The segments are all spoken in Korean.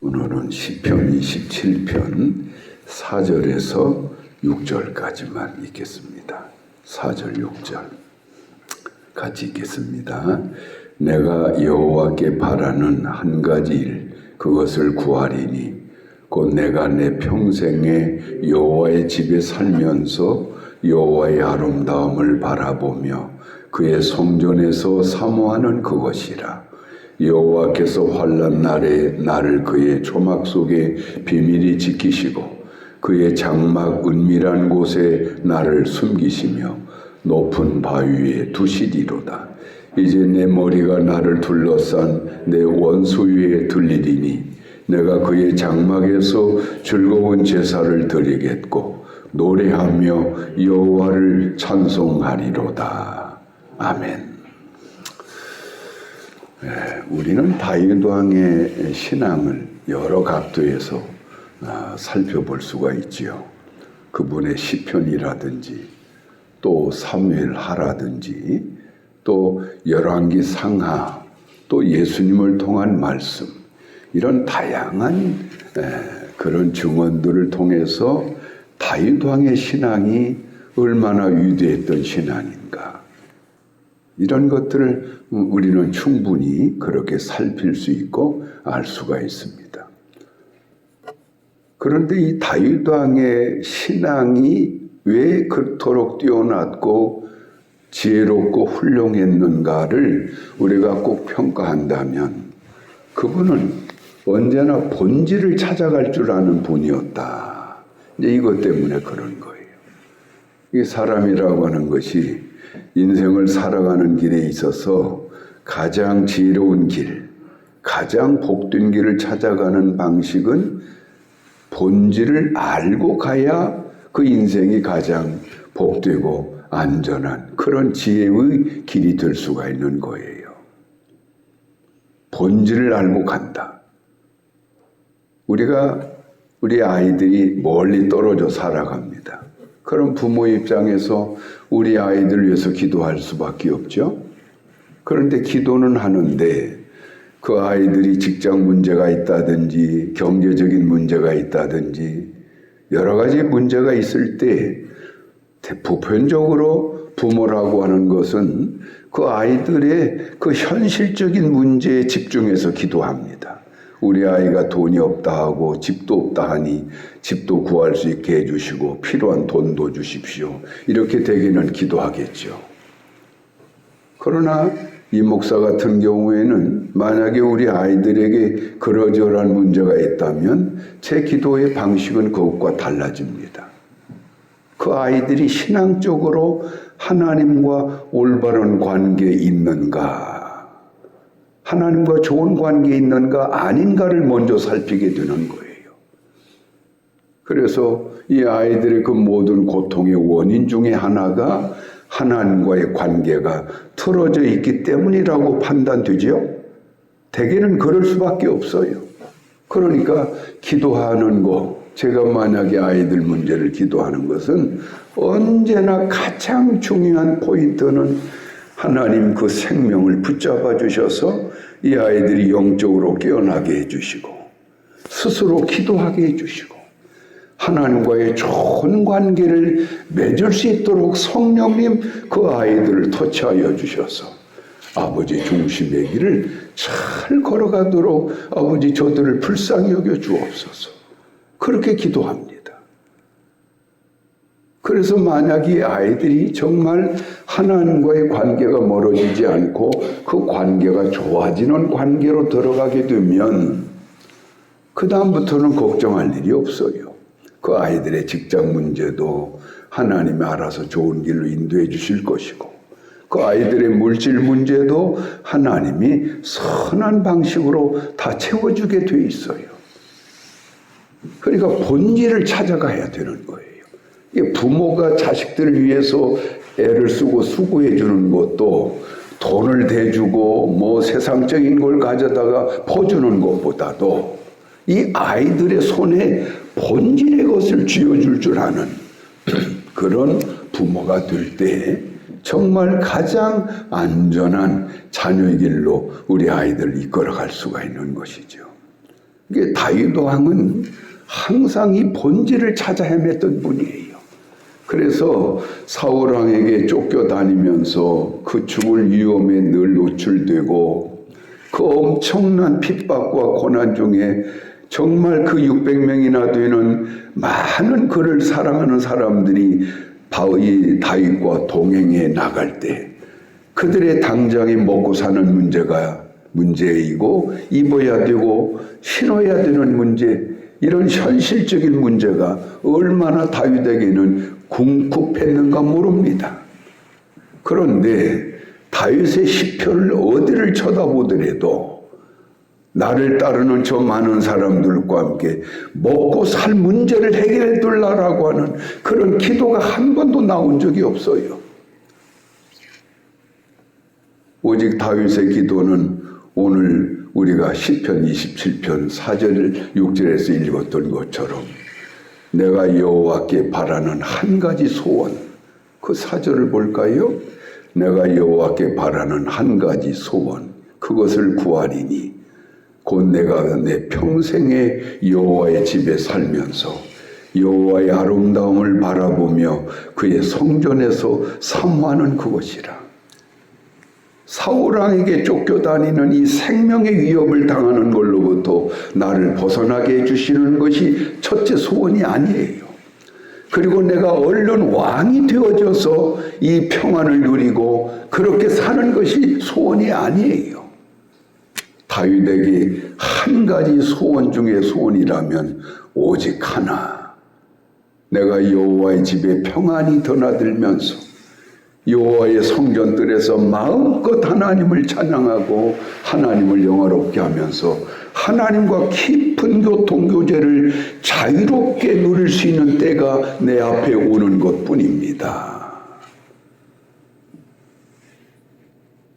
오늘은 시편 27편 4절에서 6절까지만 읽겠습니다. 4절 6절 같이 읽겠습니다. 내가 여호와께 바라는 한 가지 일 그것을 구하리니 곧 내가 내 평생에 여호와의 집에 살면서 여호와의 아름다움을 바라보며 그의 성전에서 사모하는 그것이라. 여호와께서 환난 날에 나를 그의 초막 속에 비밀히 지키시고 그의 장막 은밀한 곳에 나를 숨기시며 높은 바위에 두시리로다. 이제 내 머리가 나를 둘러싼 내 원수 위에 들리리니 내가 그의 장막에서 즐거운 제사를 드리겠고 노래하며 여호와를 찬송하리로다. 아멘. 우리는 다윗 왕의 신앙을 여러 각도에서 살펴볼 수가 있지요. 그분의 시편이라든지 또 사무엘하라든지 또 열왕기 상하 또 예수님을 통한 말씀 이런 다양한 그런 증언들을 통해서 다윗 왕의 신앙이 얼마나 위대했던 신앙인가 이런 것들을 우리는 충분히 그렇게 살필 수 있고 알 수가 있습니다. 그런데 이 다윗 왕의 신앙이 왜 그토록 뛰어났고 지혜롭고 훌륭했는가를 우리가 꼭 평가한다면 그분은 언제나 본질을 찾아갈 줄 아는 분이었다. 이제 이것 때문에 그런 거예요. 이 사람이라고 하는 것이 인생을 살아가는 길에 있어서 가장 지혜로운 길, 가장 복된 길을 찾아가는 방식은 본질을 알고 가야 그 인생이 가장 복되고 안전한 그런 지혜의 길이 될 수가 있는 거예요. 본질을 알고 간다. 우리 아이들이 멀리 떨어져 살아갑니다. 그럼 부모 입장에서 우리 아이들을 위해서 기도할 수밖에 없죠. 그런데 기도는 하는데 그 아이들이 직장 문제가 있다든지 경제적인 문제가 있다든지 여러 가지 문제가 있을 때 보편적으로 부모라고 하는 것은 그 아이들의 그 현실적인 문제에 집중해서 기도합니다. 우리 아이가 돈이 없다 하고 집도 없다 하니 집도 구할 수 있게 해주시고 필요한 돈도 주십시오. 이렇게 되기는 기도하겠죠. 그러나 이 목사 같은 경우에는 만약에 우리 아이들에게 그러저러한 문제가 있다면 제 기도의 방식은 그것과 달라집니다. 그 아이들이 신앙적으로 하나님과 올바른 관계에 있는가 하나님과 좋은 관계에 있는가 아닌가를 먼저 살피게 되는 거예요. 그래서 이 아이들의 그 모든 고통의 원인 중에 하나가 하나님과의 관계가 틀어져 있기 때문이라고 판단되죠. 대개는 그럴 수밖에 없어요. 그러니까 기도하는 거, 제가 만약에 아이들 문제를 기도하는 것은 언제나 가장 중요한 포인트는 하나님 그 생명을 붙잡아 주셔서 이 아이들이 영적으로 깨어나게 해주시고 스스로 기도하게 해주시고 하나님과의 좋은 관계를 맺을 수 있도록 성령님 그 아이들을 터치하여 주셔서 아버지 중심의 길을 잘 걸어가도록 아버지 저들을 불쌍히 여겨 주옵소서. 그렇게 기도합니다. 그래서 만약 이 아이들이 정말 하나님과의 관계가 멀어지지 않고 그 관계가 좋아지는 관계로 들어가게 되면 그 다음부터는 걱정할 일이 없어요. 그 아이들의 직장 문제도 하나님이 알아서 좋은 길로 인도해 주실 것이고 그 아이들의 물질 문제도 하나님이 선한 방식으로 다 채워주게 돼 있어요. 그러니까 본질을 찾아가야 되는 거예요. 부모가 자식들을 위해서 애를 쓰고 수고해 주는 것도 돈을 대주고 뭐 세상적인 걸 가져다가 퍼주는 것보다도 이 아이들의 손에 본질의 것을 쥐어줄 줄 아는 그런 부모가 될 때 정말 가장 안전한 자녀의 길로 우리 아이들을 이끌어갈 수가 있는 것이죠. 이게 다윗 왕은 항상 이 본질을 찾아 헤맸던 분이에요. 그래서 사울 왕에게 쫓겨다니면서 그 죽을 위험에 늘 노출되고 그 엄청난 핍박과 고난 중에 정말 그 600명이나 되는 많은 그를 사랑하는 사람들이 다윗과 동행해 나갈 때 그들의 당장에 먹고 사는 문제가 문제이고 입어야 되고 신어야 되는 문제, 이런 현실적인 문제가 얼마나 다윗에게는 궁핍했는가 모릅니다. 그런데 다윗의 시편을 어디를 쳐다보더라도 나를 따르는 저 많은 사람들과 함께 먹고 살 문제를 해결해 둘라라고 하는 그런 기도가 한 번도 나온 적이 없어요. 오직 다윗의 기도는 오늘 우리가 시편 27편 4절 6절에서 읽었던 것처럼 내가 여호와께 바라는 한 가지 소원, 그 4절을 볼까요? 내가 여호와께 바라는 한 가지 소원, 그것을 구하리니 곧 내가 내 평생에 여호와의 집에 살면서 여호와의 아름다움을 바라보며 그의 성전에서 사모하는 그것이라. 사울 왕에게 쫓겨다니는 이 생명의 위협을 당하는 걸로부터 나를 벗어나게 해주시는 것이 첫째 소원이 아니에요. 그리고 내가 얼른 왕이 되어져서 이 평안을 누리고 그렇게 사는 것이 소원이 아니에요. 다윗에게 한 가지 소원 중에 소원이라면 오직 하나, 내가 여호와의 집에 평안히 드나들면서 여호와의 성전들에서 마음껏 하나님을 찬양하고 하나님을 영화롭게 하면서 하나님과 깊은 교통교제를 자유롭게 누릴 수 있는 때가 내 앞에 오는 것뿐입니다.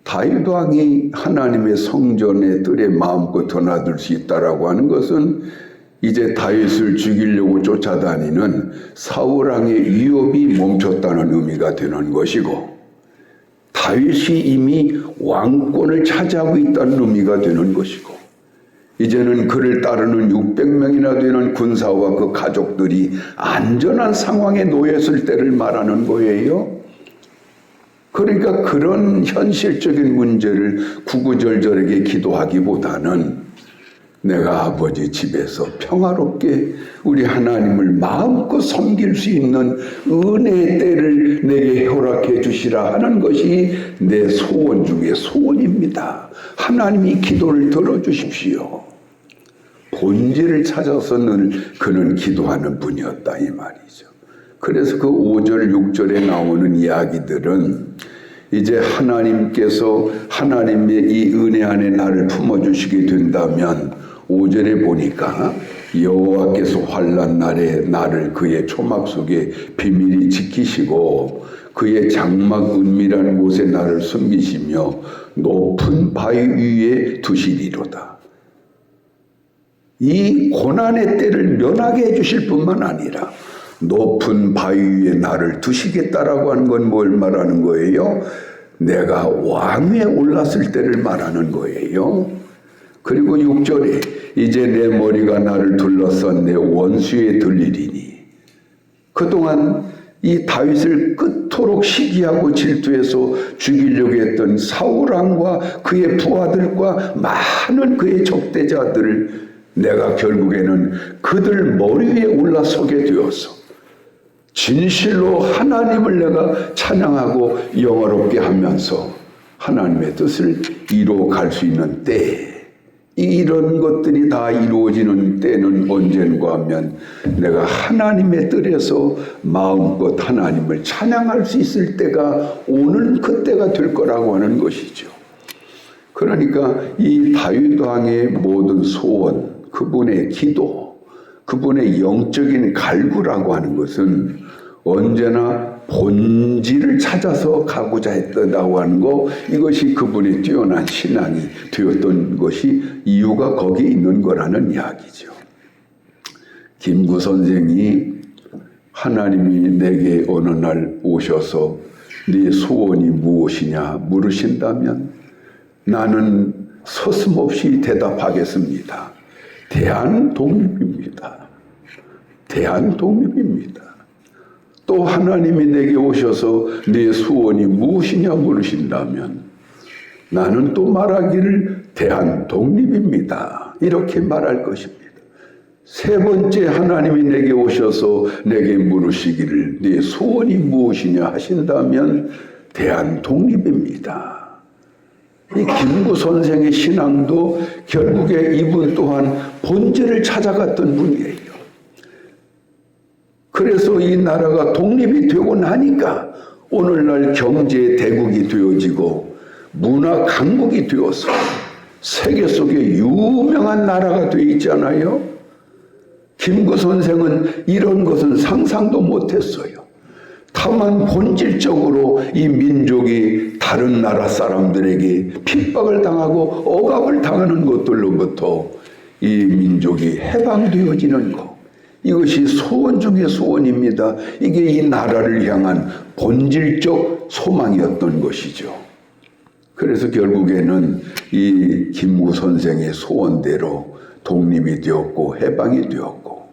다윗 왕이 하나님의 성전의 뜰에 마음껏 드나들 수 있다라고 하는 것은 이제 다윗을 죽이려고 쫓아다니는 사울 왕의 위협이 멈췄다는 의미가 되는 것이고, 다윗이 이미 왕권을 차지하고 있다는 의미가 되는 것이고, 이제는 그를 따르는 600명이나 되는 군사와 그 가족들이 안전한 상황에 놓였을 때를 말하는 거예요. 그러니까 그런 현실적인 문제를 구구절절하게 기도하기보다는 내가 아버지 집에서 평화롭게 우리 하나님을 마음껏 섬길 수 있는 은혜의 때를 내게 허락해 주시라 하는 것이 내 소원 중에 소원입니다. 하나님이 기도를 들어주십시오. 본질을 찾아서는 그는 기도하는 분이었다 이 말이죠. 그래서 그 5절 6절에 나오는 이야기들은 이제 하나님께서 하나님의 이 은혜 안에 나를 품어주시게 된다면 5절에 보니까 여호와께서 환난 날에 나를 그의 초막 속에 비밀히 지키시고 그의 장막 은밀한 곳에 나를 숨기시며 높은 바위 위에 두시리로다. 이 고난의 때를 면하게 해주실 뿐만 아니라 높은 바위 위에 나를 두시겠다라고 하는 건 뭘 말하는 거예요? 내가 왕위에 올랐을 때를 말하는 거예요. 그리고 6절에 이제 내 머리가 나를 둘러싼 내 원수에 들리리니, 그동안 이 다윗을 끝토록 시기하고 질투해서 죽이려고 했던 사울 왕과 그의 부하들과 많은 그의 적대자들을 내가 결국에는 그들 머리 위에 올라서게 되어서 진실로 하나님을 내가 찬양하고 영화롭게 하면서 하나님의 뜻을 이루어갈 수 있는 때, 이런 것들이 다 이루어지는 때는 언젠가 하면 내가 하나님의 뜰에서 마음껏 하나님을 찬양할 수 있을 때가 오는 그때가 될 거라고 하는 것이죠. 그러니까 이 다윗 왕의 모든 소원, 그분의 기도, 그분의 영적인 갈구라고 하는 것은 언제나 본질을 찾아서 가고자 했다고 하는 거, 이것이 그분의 뛰어난 신앙이 되었던 것이 이유가 거기에 있는 거라는 이야기죠. 김구 선생이 하나님이 내게 어느 날 오셔서 네 소원이 무엇이냐 물으신다면 나는 서슴없이 대답하겠습니다. 대한독립입니다. 대한독립입니다. 또 하나님이 내게 오셔서 네 소원이 무엇이냐 물으신다면 나는 또 말하기를 대한독립입니다. 이렇게 말할 것입니다. 세 번째 하나님이 내게 오셔서 내게 물으시기를 네 소원이 무엇이냐 하신다면 대한독립입니다. 이 김구 선생의 신앙도 결국에 이분 또한 본질을 찾아갔던 분이에요. 그래서 이 나라가 독립이 되고 나니까 오늘날 경제 대국이 되어지고 문화 강국이 되어서 세계 속에 유명한 나라가 되어 있잖아요. 김구 선생은 이런 것은 상상도 못했어요. 다만 본질적으로 이 민족이 다른 나라 사람들에게 핍박을 당하고 억압을 당하는 것들로부터 이 민족이 해방되어지는 것, 이것이 소원 중의 소원입니다. 이게 이 나라를 향한 본질적 소망이었던 것이죠. 그래서 결국에는 이 김구 선생의 소원대로 독립이 되었고 해방이 되었고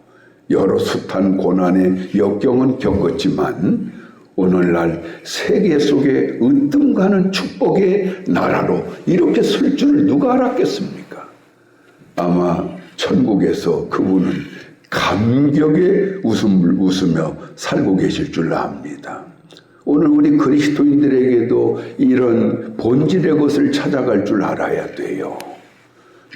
여러 숱한 고난의 역경은 겪었지만 오늘날 세계 속에 으뜸가는 축복의 나라로 이렇게 설 줄을 누가 알았겠습니까? 아마 천국에서 그분은 감격의 웃음을 웃으며 살고 계실 줄 압니다. 오늘 우리 그리스도인들에게도 이런 본질의 것을 찾아갈 줄 알아야 돼요.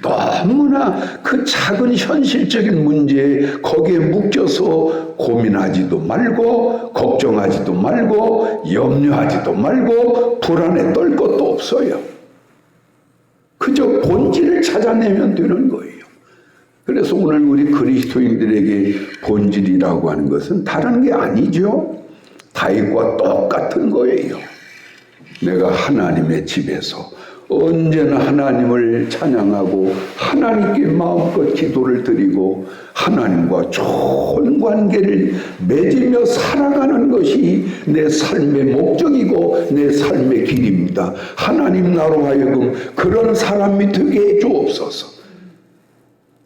너무나 그 작은 현실적인 문제에 거기에 묶여서 고민하지도 말고 걱정하지도 말고 염려하지도 말고 불안에 떨 것도 없어요. 그저 본질을 찾아내면 되는 거예요. 그래서 오늘 우리 그리스도인들에게 본질이라고 하는 것은 다른 게 아니죠. 다윗과 똑같은 거예요. 내가 하나님의 집에서 언제나 하나님을 찬양하고 하나님께 마음껏 기도를 드리고 하나님과 좋은 관계를 맺으며 살아가는 것이 내 삶의 목적이고 내 삶의 길입니다. 하나님 나로 하여금 그런 사람이 되게 해주옵소서.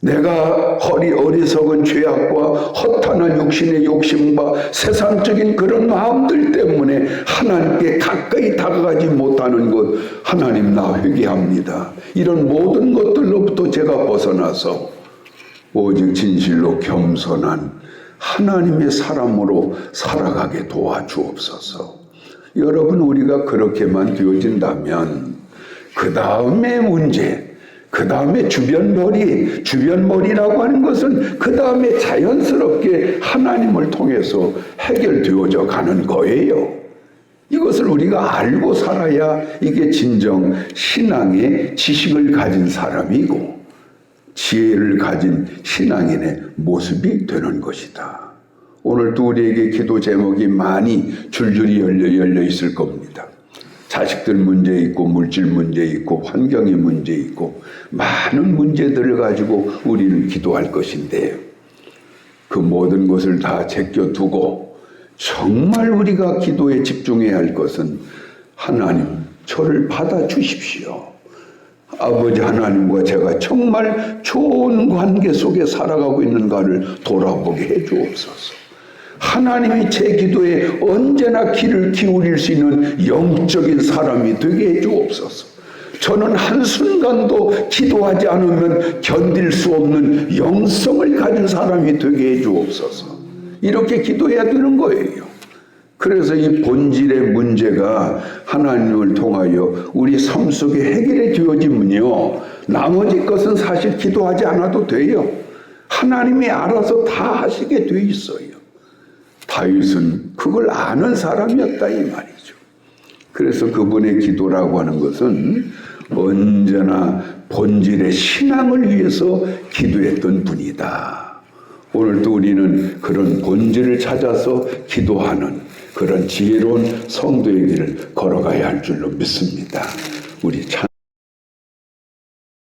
내가 어리석은 죄악과 허탄한 육신의 욕심과 세상적인 그런 마음들 때문에 하나님께 가까이 다가가지 못하는 것, 하나님 나 회개합니다. 이런 모든 것들로부터 제가 벗어나서 오직 진실로 겸손한 하나님의 사람으로 살아가게 도와주옵소서. 여러분, 우리가 그렇게만 되어진다면 그 다음의 문제, 그 다음에 주변머리라고 하는 것은 그 다음에 자연스럽게 하나님을 통해서 해결되어져 가는 거예요. 이것을 우리가 알고 살아야 이게 진정 신앙의 지식을 가진 사람이고 지혜를 가진 신앙인의 모습이 되는 것이다. 오늘도 우리에게 기도 제목이 많이 줄줄이 열려 있을 겁니다. 자식들 문제 있고 물질 문제 있고 환경의 문제 있고 많은 문제들을 가지고 우리는 기도할 것인데 그 모든 것을 다 제껴두고 정말 우리가 기도에 집중해야 할 것은 하나님 저를 받아주십시오. 아버지 하나님과 제가 정말 좋은 관계 속에 살아가고 있는가를 돌아보게 해주옵소서. 하나님이 제 기도에 언제나 귀를 기울일 수 있는 영적인 사람이 되게 해주옵소서. 저는 한순간도 기도하지 않으면 견딜 수 없는 영성을 가진 사람이 되게 해주옵소서. 이렇게 기도해야 되는 거예요. 그래서 이 본질의 문제가 하나님을 통하여 우리 삶 속에 해결이 되어지면요, 나머지 것은 사실 기도하지 않아도 돼요. 하나님이 알아서 다 하시게 돼 있어요. 다윗은 그걸 아는 사람이었다 이 말이죠. 그래서 그분의 기도라고 하는 것은 언제나 본질의 신앙을 위해서 기도했던 분이다. 오늘도 우리는 그런 본질을 찾아서 기도하는 그런 지혜로운 성도의 길을 걸어가야 할 줄로 믿습니다. 우리 참